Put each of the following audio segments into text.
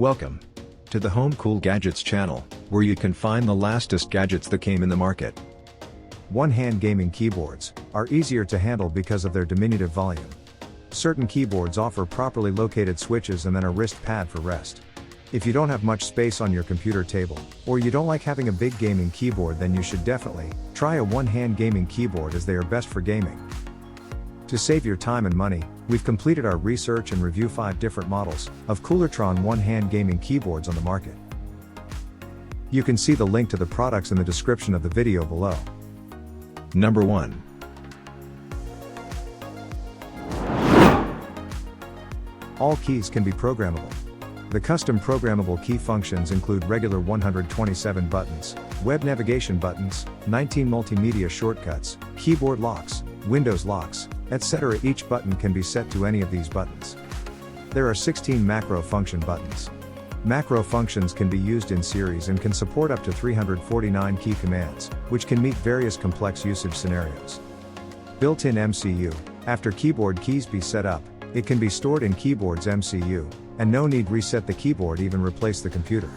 Welcome to the Home Cool Gadgets channel, where you can find the latest gadgets that came in the market. One-hand gaming keyboards are easier to handle because of their diminutive volume. Certain keyboards offer properly located switches and then a wrist pad for rest. If you don't have much space on your computer table, or you don't like having a big gaming keyboard, then you should definitely try a one-hand gaming keyboard, as they are best for gaming. To save your time and money, we've completed our research and review 5 different models of Koolertron one-hand gaming keyboards on the market. You can see the link to the products in the description of the video below. Number 1. All keys can be programmable. The custom programmable key functions include regular 127 buttons, web navigation buttons, 19 multimedia shortcuts, keyboard locks, Windows locks, etc. Each button can be set to any of these buttons. There are 16 macro function buttons. Macro functions can be used in series and can support up to 349 key commands, which can meet various complex usage scenarios. Built-in MCU. After keyboard keys be set up, it can be stored in keyboard's MCU, and no need reset the keyboard, even replace the computer.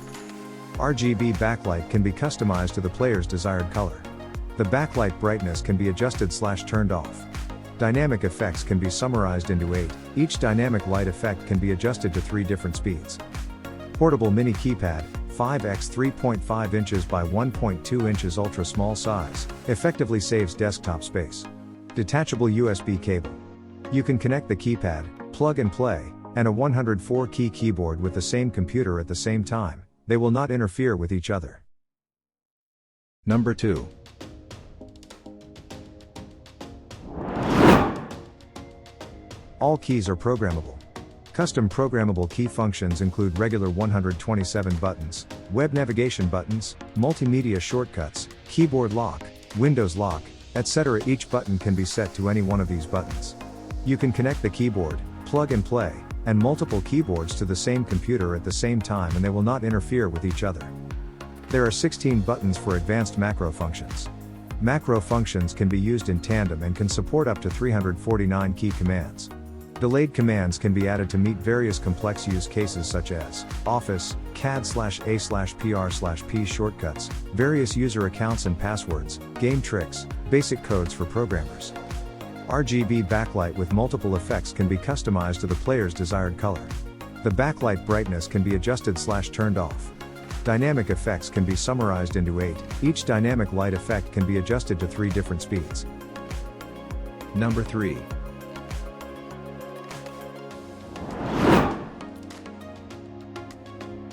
RGB backlight can be customized to the player's desired color. The backlight brightness can be adjusted/turned off. Dynamic effects can be summarized into 8. Each dynamic light effect can be adjusted to 3 different speeds. Portable mini keypad, 5x 3.5 inches by 1.2 inches, ultra small size, effectively saves desktop space. Detachable USB cable. You can connect the keypad, plug and play, and a 104 key keyboard with the same computer at the same time. They will not interfere with each other. Number 2. All keys are programmable. Custom programmable key functions include regular 127 buttons, web navigation buttons, multimedia shortcuts, keyboard lock, Windows lock, etc. Each button can be set to any one of these buttons. You can connect the keyboard, plug and play, and multiple keyboards to the same computer at the same time, and they will not interfere with each other. There are 16 buttons for advanced macro functions. Macro functions can be used in tandem and can support up to 349 key commands. Delayed commands can be added to meet various complex use cases such as Office, CAD/A/PR/P shortcuts, various user accounts and passwords, game tricks, basic codes for programmers. RGB backlight with multiple effects can be customized to the player's desired color. The backlight brightness can be adjusted/turned off. Dynamic effects can be summarized into 8. Each dynamic light effect can be adjusted to 3 different speeds. Number 3.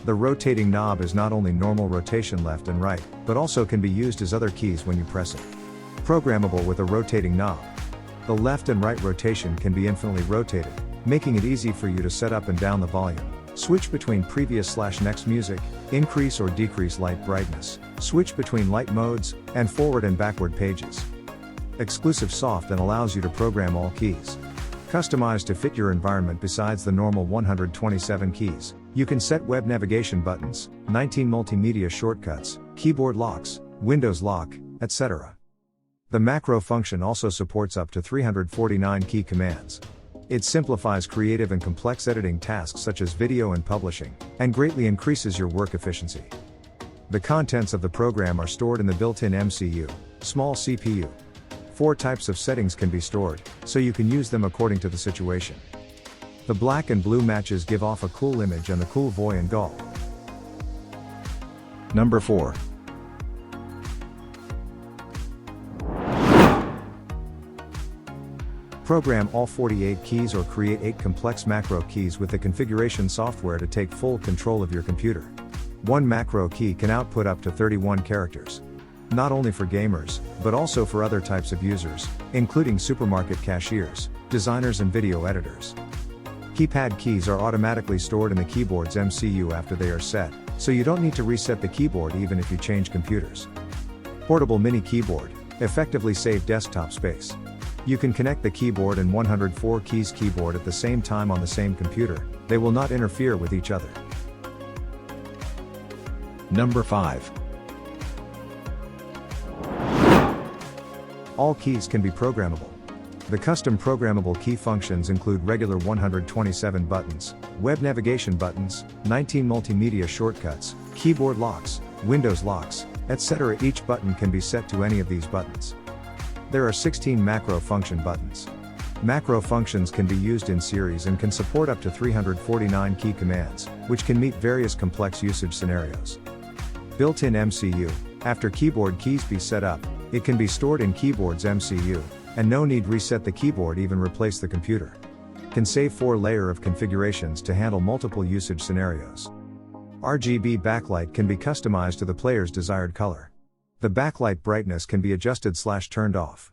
The rotating knob is not only normal rotation left and right, but also can be used as other keys when you press it. Programmable with a rotating knob. The left and right rotation can be infinitely rotated, making it easy for you to set up and down the volume, switch between previous/next music, increase or decrease light brightness, switch between light modes, and forward and backward pages. Exclusive soft and allows you to program all keys. Customized to fit your environment. Besides the normal 127 keys, you can set web navigation buttons, 19 multimedia shortcuts, keyboard locks, Windows lock, etc. The macro function also supports up to 349 key commands. It simplifies creative and complex editing tasks such as video and publishing, and greatly increases your work efficiency. The contents of the program are stored in the built-in MCU, small CPU. 4 types of settings can be stored, so you can use them according to the situation. The black and blue matches give off a cool image, and the cool voy and gall. Number 4. Program all 48 keys or create 8 complex macro keys with the configuration software to take full control of your computer. One macro key can output up to 31 characters. Not only for gamers, but also for other types of users, including supermarket cashiers, designers and video editors. Keypad keys are automatically stored in the keyboard's MCU after they are set, so you don't need to reset the keyboard even if you change computers. Portable mini keyboard, effectively save desktop space. You can connect the keyboard and 104 keys keyboard at the same time on the same computer. They will not interfere with each other. Number 5. All keys can be programmable. The custom programmable key functions include regular 127 buttons, web navigation buttons, 19 multimedia shortcuts, keyboard locks, Windows locks, etc. Each button can be set to any of these buttons. There are 16 macro function buttons. Macro functions can be used in series and can support up to 349 key commands, which can meet various complex usage scenarios. Built-in MCU. After keyboard keys be set up, it can be stored in keyboard's MCU, and no need reset the keyboard, even replace the computer. Can save 4 layer of configurations to handle multiple usage scenarios. RGB backlight can be customized to the player's desired color. The backlight brightness can be adjusted/turned off.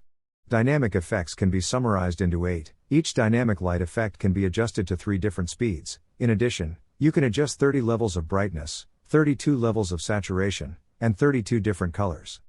Dynamic effects can be summarized into 8. Each dynamic light effect can be adjusted to 3 different speeds. In addition, you can adjust 30 levels of brightness, 32 levels of saturation, and 32 different colors.